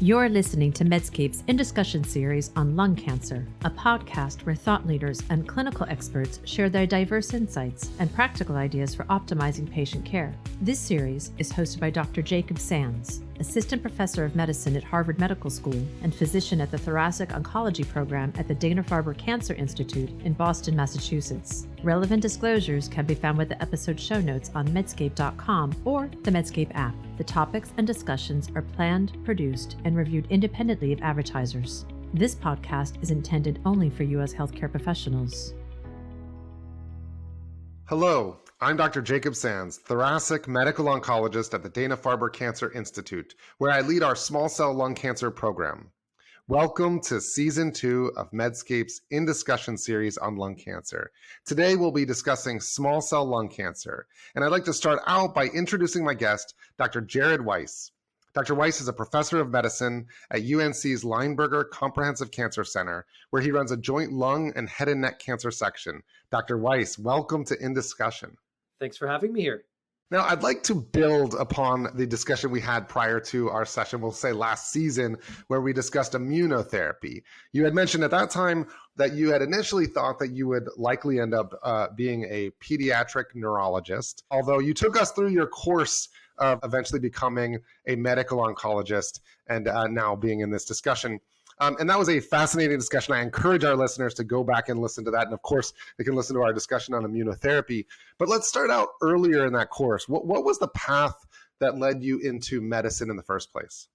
You're listening to Medscape's In Discussion series on lung cancer, a podcast where thought leaders and clinical experts share their diverse insights and practical ideas for optimizing patient care. This series is hosted by Dr. Jacob Sands, Assistant Professor of Medicine at Harvard Medical School and physician at the Thoracic Oncology Program at the Dana-Farber Cancer Institute in Boston, Massachusetts. Relevant disclosures can be found with the episode show notes on medscape.com or the Medscape app. The topics and discussions are planned, produced, and reviewed independently of advertisers. This podcast is intended only for you as healthcare professionals. Hello, I'm Dr. Jacob Sands, thoracic medical oncologist at the Dana-Farber Cancer Institute, where I lead our small cell lung cancer program. Welcome to Season 2 of Medscape's In Discussion series on lung cancer. Today we'll be discussing small cell lung cancer, and I'd like to start out by introducing my guest, Dr. Jared Weiss. Dr. Weiss is a professor of medicine at UNC's Lineberger Comprehensive Cancer Center, where he runs a joint lung and head and neck cancer section. Dr. Weiss, welcome to In Discussion. Thanks for having me here. Now, I'd like to build upon the discussion we had prior to our session, we'll say last season, where we discussed immunotherapy. You had mentioned at that time that you had initially thought that you would likely end up being a pediatric neurologist, although you took us through your course of eventually becoming a medical oncologist and now being in this discussion. And that was a fascinating discussion. I encourage our listeners to go back and listen to that. And of course, they can listen to our discussion on immunotherapy. But let's start out earlier in that course. What was the path that led you into medicine in the first place?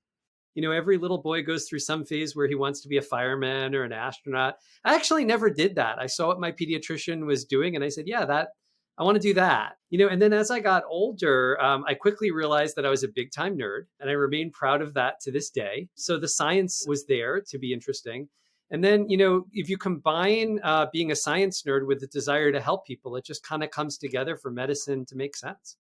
You know, every little boy goes through some phase where he wants to be a fireman or an astronaut. I actually never did that. I saw what my pediatrician was doing and I said, yeah, I want to do that. And then as I got older, I quickly realized that I was a big time nerd and I remain proud of that to this day. So the science was there to be interesting. And then, if you combine being a science nerd with the desire to help people, it just kind of comes together for medicine to make sense.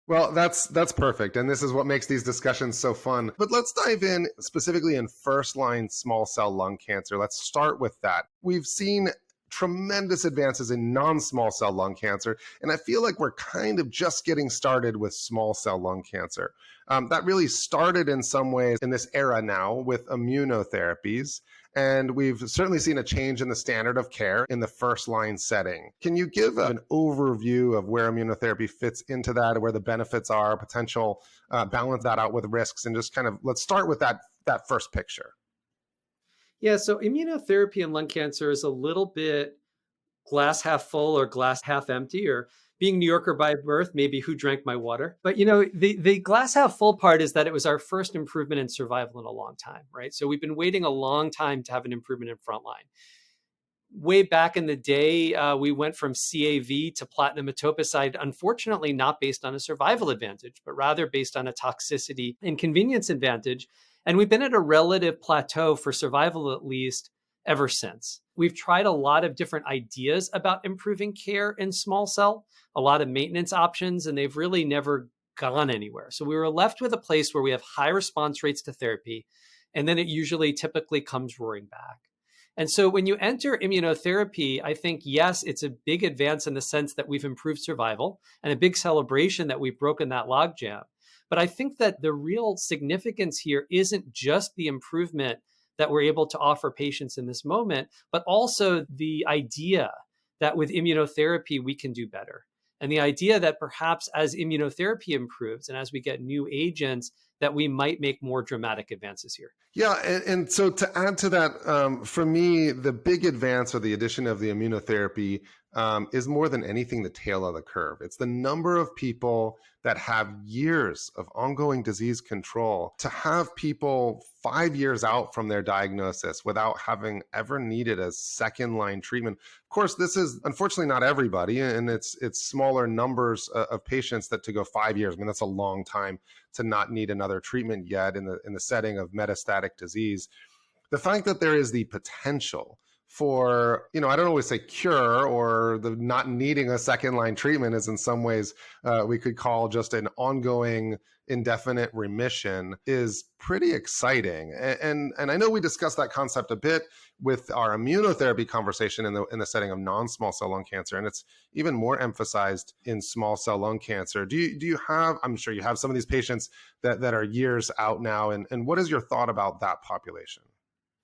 Well, that's perfect. And this is what makes these discussions so fun. But let's dive in specifically in first-line small cell lung cancer. Let's start with that. We've seen tremendous advances in non-small cell lung cancer. And I feel like we're kind of just getting started with small cell lung cancer. That really started in some ways in this era now with immunotherapies. And we've certainly seen a change in the standard of care in the first line setting. Can you give an overview of where immunotherapy fits into that, where the benefits are, potential, balance that out with risks, and just kind of, let's start with that first picture. Yeah, so immunotherapy in lung cancer is a little bit glass half full or glass half empty, or being New Yorker by birth, maybe who drank my water. But, the glass half full part is that it was our first improvement in survival in a long time, right? So we've been waiting a long time to have an improvement in frontline. Way back in the day, we went from CAV to platinum etoposide, unfortunately not based on a survival advantage, but rather based on a toxicity and convenience advantage. And we've been at a relative plateau for survival, at least, ever since. We've tried a lot of different ideas about improving care in small cell, a lot of maintenance options, and they've really never gone anywhere. So we were left with a place where we have high response rates to therapy, and then it usually typically comes roaring back. And so when you enter immunotherapy, I think, yes, it's a big advance in the sense that we've improved survival and a big celebration that we've broken that logjam. But I think that the real significance here isn't just the improvement that we're able to offer patients in this moment, but also the idea that with immunotherapy, we can do better. And the idea that perhaps as immunotherapy improves and as we get new agents, that we might make more dramatic advances here. Yeah, and so to add to that, for me, the big advance or the addition of the immunotherapy is more than anything the tail of the curve. It's the number of people that have years of ongoing disease control. To have people 5 years out from their diagnosis without having ever needed a second line treatment. Of course, this is unfortunately not everybody, and it's smaller numbers of patients that to go 5 years. I mean, that's a long time to not need another treatment yet in the setting of metastatic disease. The fact that there is the potential for, I don't always say cure, or the not needing a second line treatment is in some ways we could call just an ongoing indefinite remission, is pretty exciting. And I know we discussed that concept a bit with our immunotherapy conversation in the setting of non-small cell lung cancer, and it's even more emphasized in small cell lung cancer. Do you have, I'm sure you have some of these patients that are years out now, and what is your thought about that population?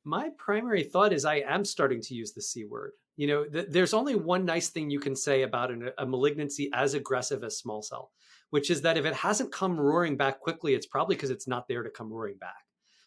My primary thought is I am starting to use the C word. There's only one nice thing you can say about a malignancy as aggressive as small cell, which is that if it hasn't come roaring back quickly, it's probably because it's not there to come roaring back,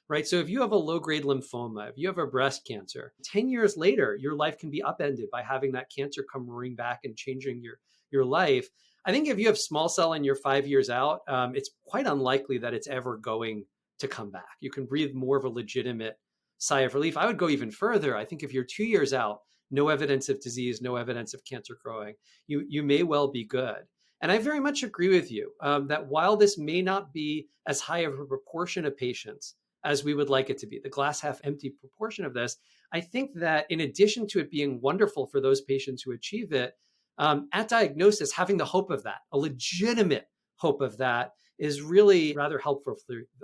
right? So if you have a low-grade lymphoma, if you have a breast cancer, 10 years later, your life can be upended by having that cancer come roaring back and changing your life. I think if you have small cell and you're 5 years out, it's quite unlikely that it's ever going to come back. You can breathe more of a legitimate sigh of relief. I would go even further. I think if you're 2 years out, no evidence of disease, no evidence of cancer growing, you may well be good. And I very much agree with you that while this may not be as high of a proportion of patients as we would like it to be, the glass half empty proportion of this, I think that in addition to it being wonderful for those patients who achieve it, at diagnosis, having the hope of that, a legitimate hope of that, is really rather helpful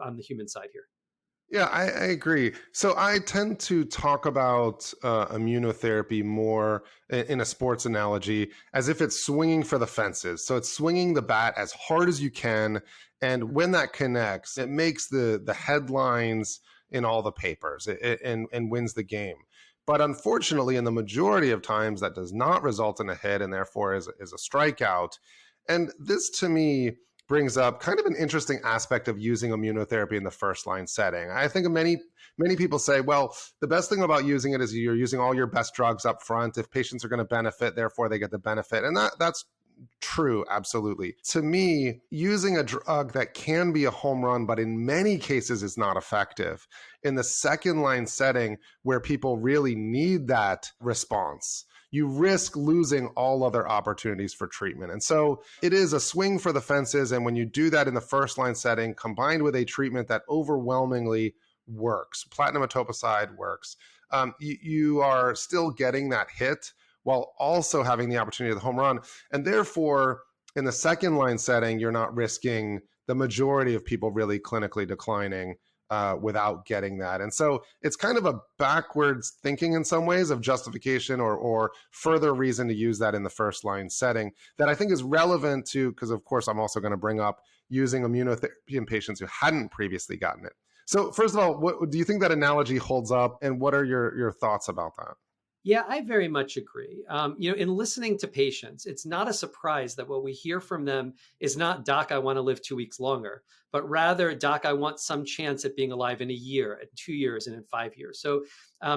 on the human side here. Yeah, I agree. So I tend to talk about immunotherapy more in a sports analogy as if it's swinging for the fences. So it's swinging the bat as hard as you can. And when that connects, it makes the headlines in all the papers and wins the game. But unfortunately, in the majority of times, that does not result in a hit and therefore is a strikeout. And this, to me, brings up kind of an interesting aspect of using immunotherapy in the first line setting. I think many people say, well, the best thing about using it is you're using all your best drugs up front. If patients are going to benefit, therefore they get the benefit. And that's true, absolutely. To me, using a drug that can be a home run, but in many cases is not effective, in the second line setting where people really need that response, you risk losing all other opportunities for treatment. And so it is a swing for the fences. And when you do that in the first line setting, combined with a treatment that overwhelmingly works, platinum etoposide works, you are still getting that hit while also having the opportunity of the home run. And therefore, in the second line setting, you're not risking the majority of people really clinically declining without getting that. And so it's kind of a backwards thinking in some ways of justification or further reason to use that in the first line setting that I think is relevant to, because of course I'm also going to bring up using immunotherapy in patients who hadn't previously gotten it. So first of all, what do you think that analogy holds up, and what are your thoughts about that? Yeah, I very much agree. In listening to patients, it's not a surprise that what we hear from them is not, "Doc, I want to live 2 weeks longer," but rather, "Doc, I want some chance at being alive in a year, in 2 years, and in 5 years." So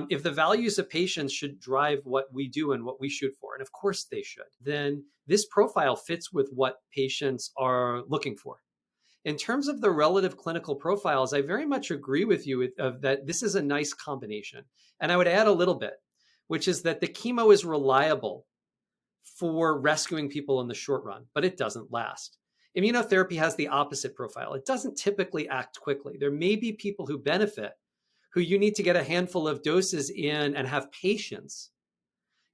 if the values of patients should drive what we do and what we shoot for, and of course they should, then this profile fits with what patients are looking for. In terms of the relative clinical profiles, I very much agree with you that this is a nice combination. And I would add a little bit, which is that the chemo is reliable for rescuing people in the short run, but it doesn't last. Immunotherapy has the opposite profile. It doesn't typically act quickly. There may be people who benefit, who you need to get a handful of doses in and have patience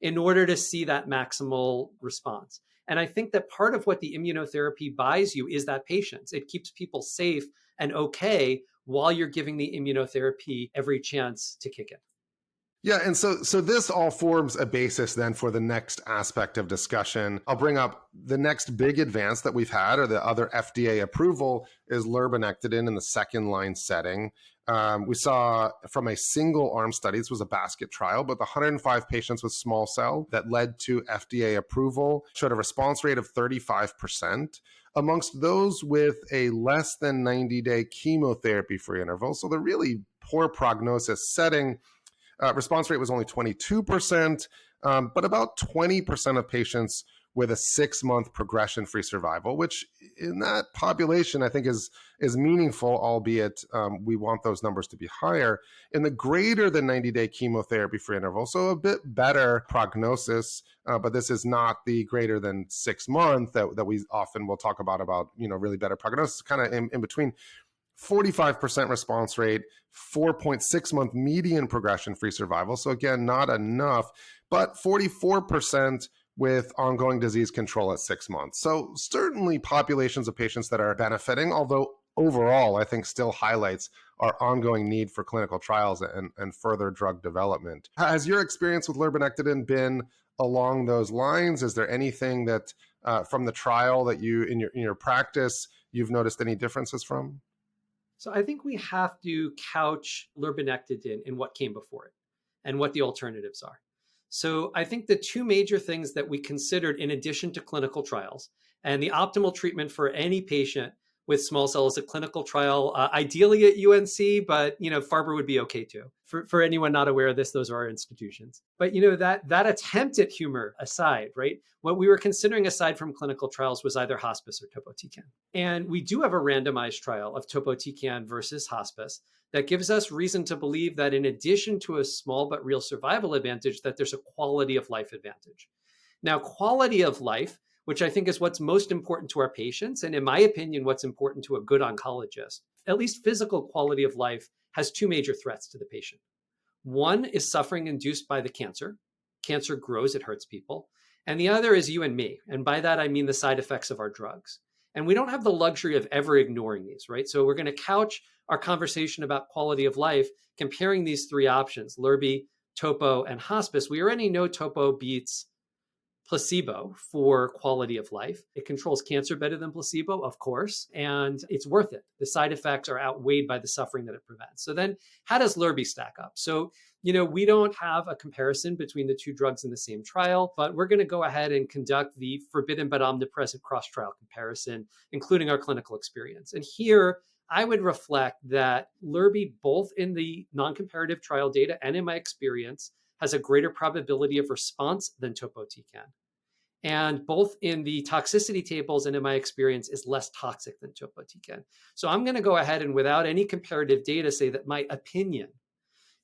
in order to see that maximal response. And I think that part of what the immunotherapy buys you is that patience. It keeps people safe and okay while you're giving the immunotherapy every chance to kick in. Yeah, and so this all forms a basis then for the next aspect of discussion. I'll bring up the next big advance that we've had, or the other FDA approval, is lurbinectedin in the second line setting. We saw from a single arm study, this was a basket trial, but the 105 patients with small cell that led to FDA approval showed a response rate of 35%. Amongst those with a less than 90-day chemotherapy-free interval, so the really poor prognosis setting, response rate was only 22%, but about 20% of patients with a 6-month progression-free survival, which in that population I think is meaningful, albeit we want those numbers to be higher. In the greater than 90-day chemotherapy-free interval, so a bit better prognosis, but this is not the greater than 6 month that we often will talk about really better prognosis, kind of in between. 45% response rate, 4.6-month median progression-free survival. So again, not enough, but 44% with ongoing disease control at 6 months. So certainly populations of patients that are benefiting, although overall, I think still highlights our ongoing need for clinical trials and further drug development. Has your experience with lurbinectedin been along those lines? Is there anything that from the trial that you, in your practice, you've noticed any differences from? So I think we have to couch lurbinectedin in what came before it and what the alternatives are. So I think the two major things that we considered in addition to clinical trials and the optimal treatment for any patient with small cell is a clinical trial, ideally at UNC, but Farber would be okay too. For anyone not aware of this, those are our institutions. But that attempt at humor aside, right? What we were considering aside from clinical trials was either hospice or topotecan. And we do have a randomized trial of topotecan versus hospice that gives us reason to believe that in addition to a small but real survival advantage, that there's a quality of life advantage. Now, quality of life, which I think is what's most important to our patients, and in my opinion, what's important to a good oncologist, at least physical quality of life has two major threats to the patient. One is suffering induced by the cancer. Cancer grows, it hurts people. And the other is you and me. And by that, I mean the side effects of our drugs. And we don't have the luxury of ever ignoring these, right? So we're going to couch our conversation about quality of life comparing these three options, Lurbi, topo, and hospice. We already know topo beats placebo for quality of life. It controls cancer better than placebo, of course, and it's worth it. The side effects are outweighed by the suffering that it prevents. So then how does Lurbi stack up? So, we don't have a comparison between the two drugs in the same trial, but we're going to go ahead and conduct the forbidden but omnipresent cross-trial comparison, including our clinical experience. And here, I would reflect that Lurbi, both in the non-comparative trial data and in my experience, has a greater probability of response than topotecan. And both in the toxicity tables and in my experience is less toxic than topotecan. So I'm going to go ahead and without any comparative data say that my opinion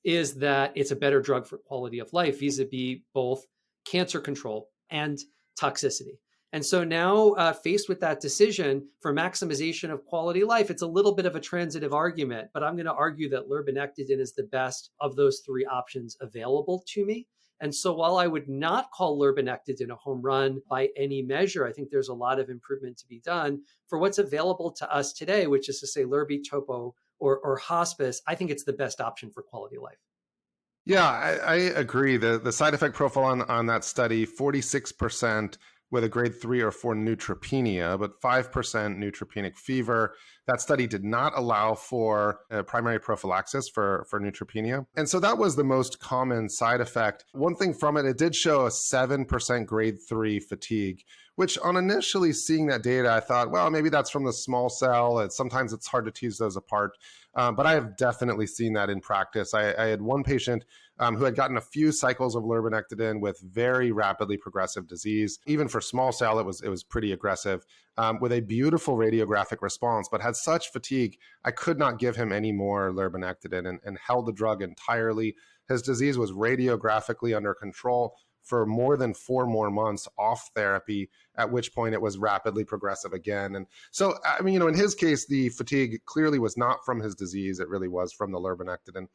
is that it's a better drug for quality of life vis-a-vis both cancer control and toxicity. And so now faced with that decision for maximization of quality of life, it's a little bit of a transitive argument, but I'm going to argue that lurbinectedin is the best of those three options available to me. And so while I would not call lurbinectedin a home run by any measure, I think there's a lot of improvement to be done for what's available to us today, which is to say Lurbi, topo, or hospice. I think it's the best option for quality of life. Yeah, I agree. The side effect profile on that study, 46% with a grade 3 or 4 neutropenia, but 5% neutropenic fever. That study did not allow for primary prophylaxis for neutropenia. And so that was the most common side effect. One thing from it did show a 7% grade 3 fatigue, which on initially seeing that data, I thought, well, maybe that's from the small cell. Sometimes it's hard to tease those apart. But I have definitely seen that in practice. I had one patient who had gotten a few cycles of lurbinectedin with very rapidly progressive disease. Even for small cell, it was pretty aggressive, with a beautiful radiographic response, but had such fatigue, I could not give him any more lurbinectedin and held the drug entirely. His disease was radiographically under control for more than 4 more months off therapy, at which point it was rapidly progressive again. And so, I mean, in his case, the fatigue clearly was not from his disease. It really was from the lurbinectedin.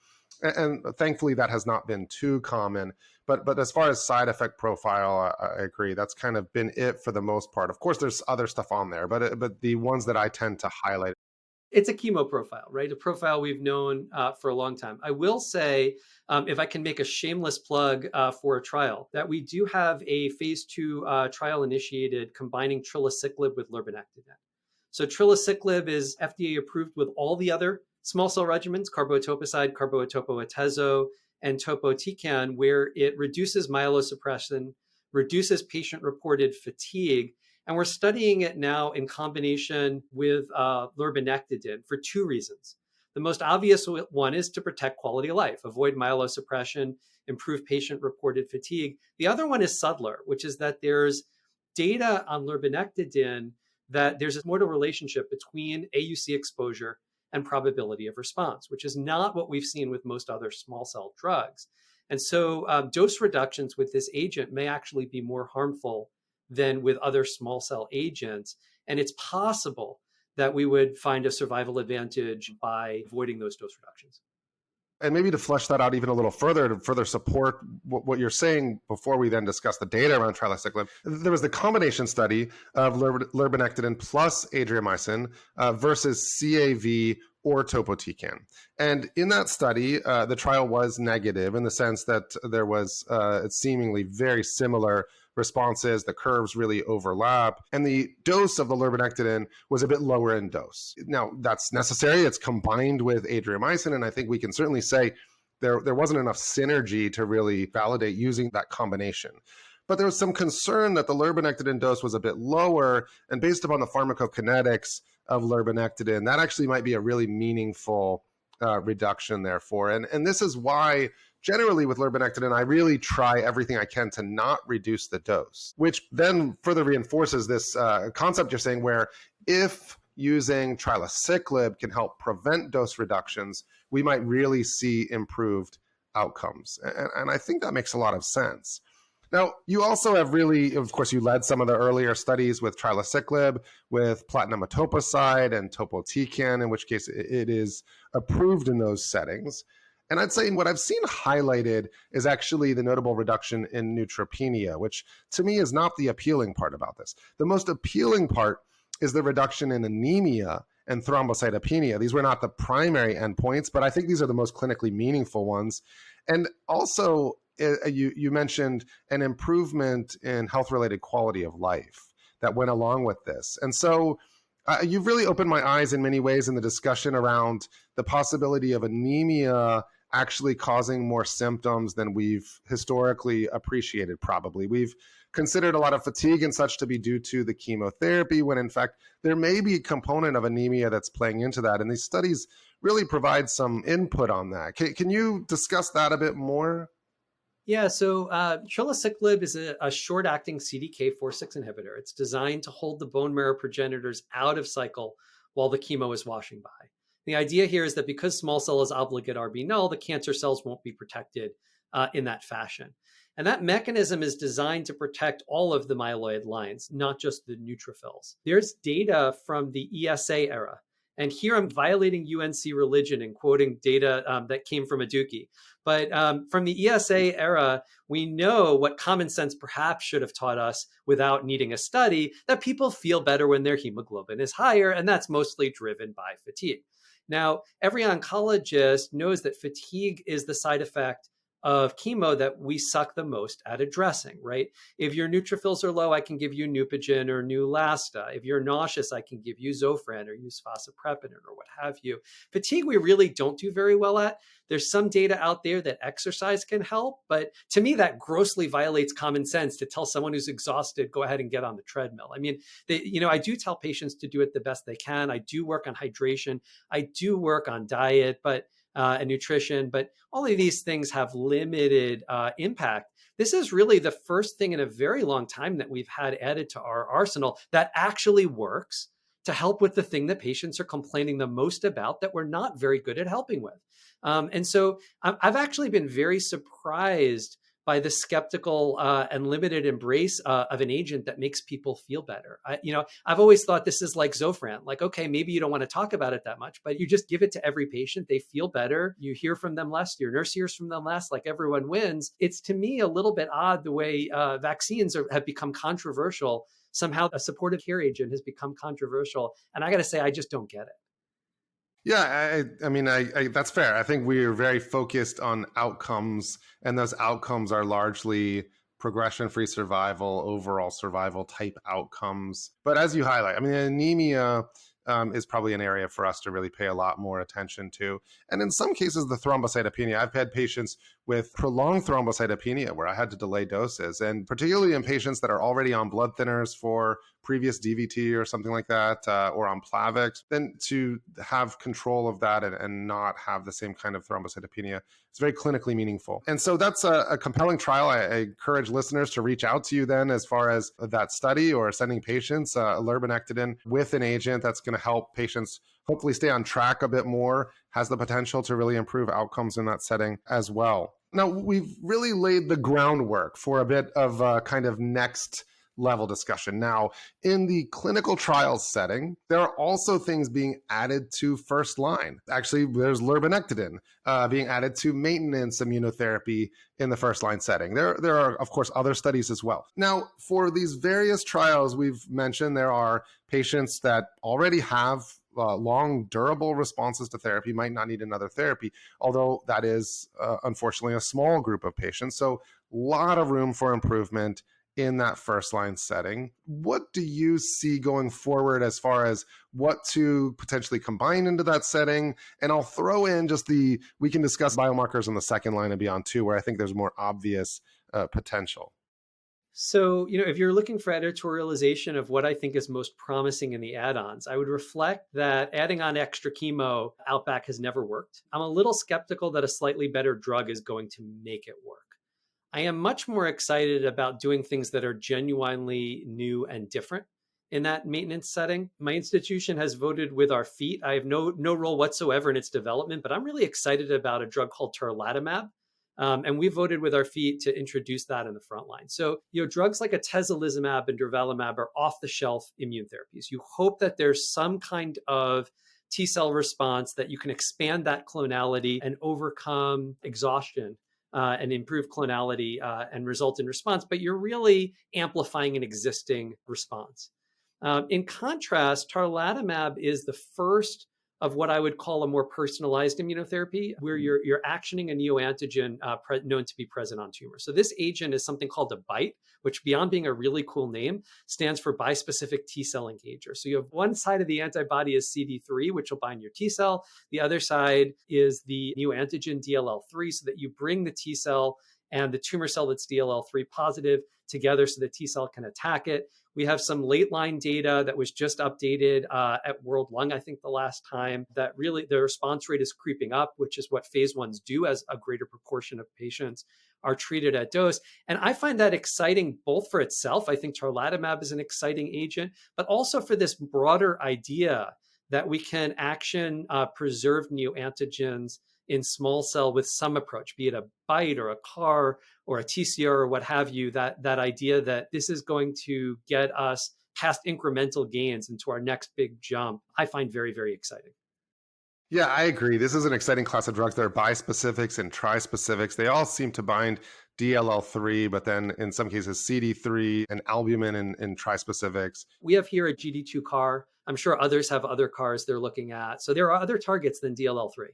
And thankfully, that has not been too common. But as far as side effect profile, I agree. That's kind of been it for the most part. Of course, there's other stuff on there, but the ones that I tend to highlight. It's a chemo profile, right? A profile we've known for a long time. I will say, if I can make a shameless plug for a trial, that we do have a phase 2 trial initiated combining trilaciclib with lurbinectedin. So trilaciclib is FDA approved with all the other small cell regimens, carboplatin, carboatopo-atezo, and topotecan, where it reduces myelosuppression, reduces patient-reported fatigue. And we're studying it now in combination with lurbinectedin for 2 reasons. The most obvious one is to protect quality of life, avoid myelosuppression, improve patient-reported fatigue. The other one is subtler, which is that there's data on lurbinectedin that there's a mortal relationship between AUC exposure and probability of response, which is not what we've seen with most other small cell drugs. And so dose reductions with this agent may actually be more harmful than with other small cell agents. And it's possible that we would find a survival advantage by avoiding those dose reductions. And maybe to flesh that out even a little further, to further support what you're saying before we then discuss the data around trilaciclib, there was the combination study of lurbinectedin plus adriamycin versus CAV or topotecan. And in that study, the trial was negative in the sense that there was seemingly very similar responses. The curves really overlap, and the dose of the lurbinectedin was a bit lower in dose. Now, that's necessary. It's combined with adriamycin, and I think we can certainly say there wasn't enough synergy to really validate using that combination. But there was some concern that the lurbinectedin dose was a bit lower, and based upon the pharmacokinetics of lurbinectedin, that actually might be a really meaningful reduction therefore. And this is why generally with lurbinectedin, I really try everything I can to not reduce the dose, which then further reinforces this concept you're saying where if using trilaciclib can help prevent dose reductions, we might really see improved outcomes. And I think that makes a lot of sense. Now, you also have really, of course, you led some of the earlier studies with trilaciclib, with platinum etoposide and topotecan, in which case it is approved in those settings. And I'd say what I've seen highlighted is actually the notable reduction in neutropenia, which to me is not the appealing part about this. The most appealing part is the reduction in anemia and thrombocytopenia. These were not the primary endpoints, but I think these are the most clinically meaningful ones. And also, you mentioned an improvement in health-related quality of life that went along with this. And so you've really opened my eyes in many ways in the discussion around the possibility of anemia actually causing more symptoms than we've historically appreciated, probably. We've considered a lot of fatigue and such to be due to the chemotherapy, when in fact, there may be a component of anemia that's playing into that. And these studies really provide some input on that. Can you discuss that a bit more? Yeah, so trilaciclib is a short-acting CDK4/6 inhibitor. It's designed to hold the bone marrow progenitors out of cycle while the chemo is washing by. The idea here is that because small cell is obligate RB null, the cancer cells won't be protected in that fashion. And that mechanism is designed to protect all of the myeloid lines, not just the neutrophils. There's data from the ESA era. And here I'm violating UNC religion and quoting data that came from Aduki. But from the ESA era, we know what common sense perhaps should have taught us without needing a study, that people feel better when their hemoglobin is higher, and that's mostly driven by fatigue. Now, every oncologist knows that fatigue is the side effect of chemo that we suck the most at addressing, right? If your neutrophils are low, I can give you Neupogen or Neulasta. If you're nauseous, I can give you Zofran or use fosaprepitant or what have you. Fatigue, we really don't do very well at. There's some data out there that exercise can help, but to me, that grossly violates common sense to tell someone who's exhausted, go ahead and get on the treadmill. I mean, I do tell patients to do it the best they can. I do work on hydration. I do work on diet, and nutrition, but all of these things have limited impact. This is really the first thing in a very long time that we've had added to our arsenal that actually works to help with the thing that patients are complaining the most about that we're not very good at helping with. And so I've actually been very surprised by the skeptical and limited embrace of an agent that makes people feel better. I've always thought this is like Zofran. Like, okay, maybe you don't want to talk about it that much, but you just give it to every patient. They feel better. You hear from them less. Your nurse hears from them less. Like everyone wins. It's to me a little bit odd the way vaccines have become controversial. Somehow a supportive care agent has become controversial. And I got to say, I just don't get it. Yeah, I mean, that's fair. I think we're very focused on outcomes, and those outcomes are largely progression-free survival, overall survival type outcomes. But as you highlight, I mean, anemia is probably an area for us to really pay a lot more attention to. And in some cases, the thrombocytopenia, I've had patients with prolonged thrombocytopenia where I had to delay doses, and particularly in patients that are already on blood thinners for previous DVT or something like that, or on Plavix, then to have control of that and not have the same kind of thrombocytopenia, it's very clinically meaningful. And so that's a compelling trial. I encourage listeners to reach out to you then as far as that study or sending patients lurbinectedin with an agent that's going to help patients hopefully stay on track a bit more, has the potential to really improve outcomes in that setting as well. Now, we've really laid the groundwork for a bit of kind of next level discussion. Now, in the clinical trials setting, there are also things being added to first line. Actually, there's lurbinectedin being added to maintenance immunotherapy in the first line setting. There are, of course, other studies as well. Now, for these various trials we've mentioned, there are patients that already have long, durable responses to therapy, might not need another therapy, although that is unfortunately a small group of patients. So a lot of room for improvement in that first line setting. What do you see going forward as far as what to potentially combine into that setting? And I'll throw in we can discuss biomarkers in the second line and beyond too, where I think there's more obvious potential. So, if you're looking for editorialization of what I think is most promising in the add-ons, I would reflect that adding on extra chemo outback has never worked. I'm a little skeptical that a slightly better drug is going to make it work. I am much more excited about doing things that are genuinely new and different in that maintenance setting. My institution has voted with our feet. I have no role whatsoever in its development, but I'm really excited about a drug called tarlatamab. And we voted with our feet to introduce that in the front line. So, drugs like atezolizumab and durvalumab are off-the-shelf immune therapies. You hope that there's some kind of T-cell response that you can expand that clonality and overcome exhaustion and improve clonality and result in response, but you're really amplifying an existing response. In contrast, tarlatamab is the first of what I would call a more personalized immunotherapy, where you're actioning a neoantigen known to be present on tumor. So this agent is something called a BiTE, which beyond being a really cool name, stands for bispecific T-cell engager. So you have one side of the antibody is CD3, which will bind your T-cell. The other side is the neoantigen DLL3, so that you bring the T-cell and the tumor cell that's DLL3 positive together so the T-cell can attack it. We have some late line data that was just updated at World Lung, I think the last time, that really the response rate is creeping up, which is what phase ones do, as a greater proportion of patients are treated at dose. And I find that exciting both for itself. I think tarlatamab is an exciting agent, but also for this broader idea that we can action preserved neoantigens in small cell with some approach, be it a BiTE or a CAR or a TCR or what have you, that idea that this is going to get us past incremental gains into our next big jump, I find very, very exciting. Yeah, I agree. This is an exciting class of drugs. There are bispecifics and trispecifics. They all seem to bind DLL3, but then in some cases CD3 and albumin in trispecifics. We have here a GD2 CAR. I'm sure others have other CARs they're looking at. So there are other targets than DLL3.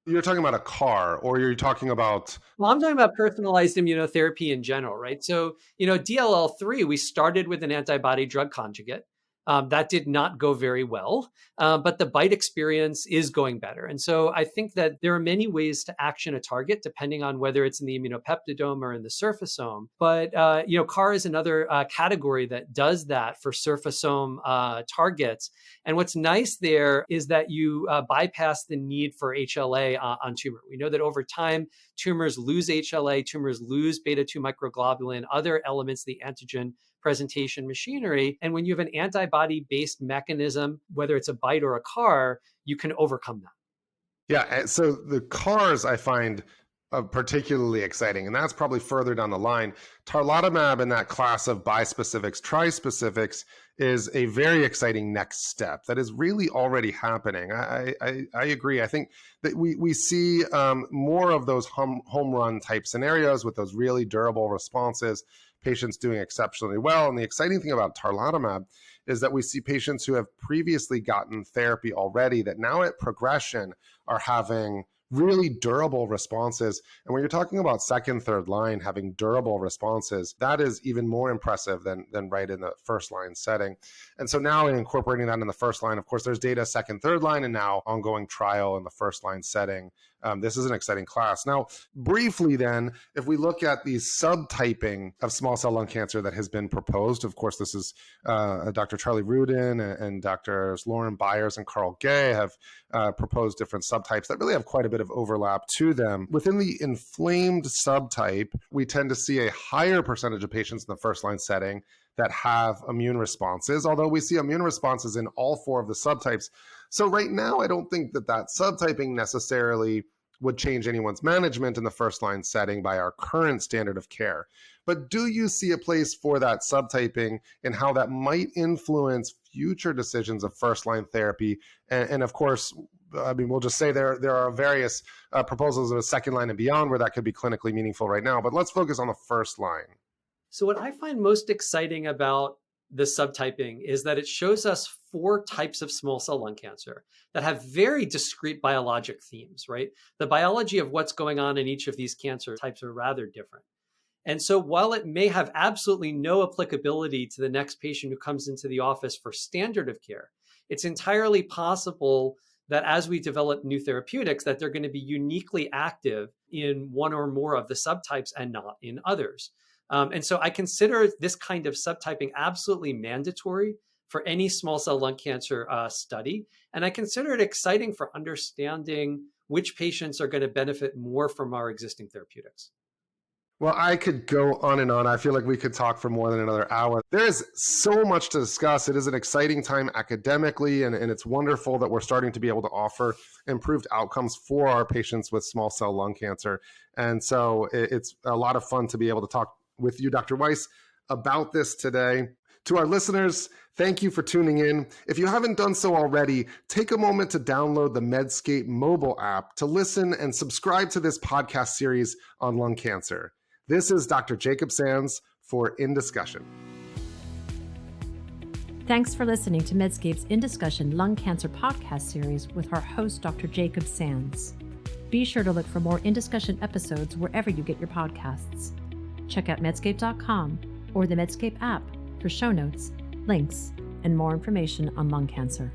You're talking about a CAR, or you're talking about... Well, I'm talking about personalized immunotherapy in general, right? So, DLL3, we started with an antibody drug conjugate. That did not go very well, but the BiTE experience is going better. And so I think that there are many ways to action a target, depending on whether it's in the immunopeptidome or in the surfaceome. But, CAR is another category that does that for surfaceome targets. And what's nice there is that you bypass the need for HLA on tumor. We know that over time, tumors lose HLA, tumors lose beta-2 microglobulin, other elements of the antigen presentation machinery. And when you have an antibody-based mechanism, whether it's a BiTE or a CAR, you can overcome that. Yeah, so the CARs I find particularly exciting, and that's probably further down the line. Tarlatamab in that class of bispecifics, trispecifics is a very exciting next step that is really already happening. I agree. I think that we see more of those home run type scenarios with those really durable responses, patients doing exceptionally well. And the exciting thing about tarlatamab is that we see patients who have previously gotten therapy already that now at progression are having really durable responses. And when you're talking about second, third line having durable responses, that is even more impressive than right in the first line setting. And so now incorporating that in the first line, of course, there's data second, third line, and now ongoing trial in the first line setting. This is an exciting class. Now, briefly then, if we look at the subtyping of small cell lung cancer that has been proposed, of course, this is Dr. Charlie Rudin and Drs. Lauren Byers and Carl Gay have proposed different subtypes that really have quite a bit of overlap to them. Within the inflamed subtype, we tend to see a higher percentage of patients in the first line setting that have immune responses, although we see immune responses in all four of the subtypes. So right now, I don't think that subtyping necessarily would change anyone's management in the first line setting by our current standard of care. But do you see a place for that subtyping and how that might influence future decisions of first-line therapy? And of course, I mean, we'll just say there are various proposals of a second line and beyond where that could be clinically meaningful right now. But let's focus on the first line. So what I find most exciting about the subtyping is that it shows us 4 types of small cell lung cancer that have very discrete biologic themes, right? The biology of what's going on in each of these cancer types are rather different. And so while it may have absolutely no applicability to the next patient who comes into the office for standard of care, it's entirely possible that as we develop new therapeutics, that they're going to be uniquely active in one or more of the subtypes and not in others. And so I consider this kind of subtyping absolutely mandatory for any small cell lung cancer study. And I consider it exciting for understanding which patients are going to benefit more from our existing therapeutics. Well, I could go on and on. I feel like we could talk for more than another hour. There is so much to discuss. It is an exciting time academically, and it's wonderful that we're starting to be able to offer improved outcomes for our patients with small cell lung cancer. And so it's a lot of fun to be able to talk with you, Dr. Weiss, about this today. To our listeners, thank you for tuning in. If you haven't done so already, take a moment to download the Medscape mobile app to listen and subscribe to this podcast series on lung cancer. This is Dr. Jacob Sands for In Discussion. Thanks for listening to Medscape's In Discussion Lung Cancer podcast series with our host, Dr. Jacob Sands. Be sure to look for more In Discussion episodes wherever you get your podcasts. Check out Medscape.com or the Medscape app for show notes, links, and more information on lung cancer.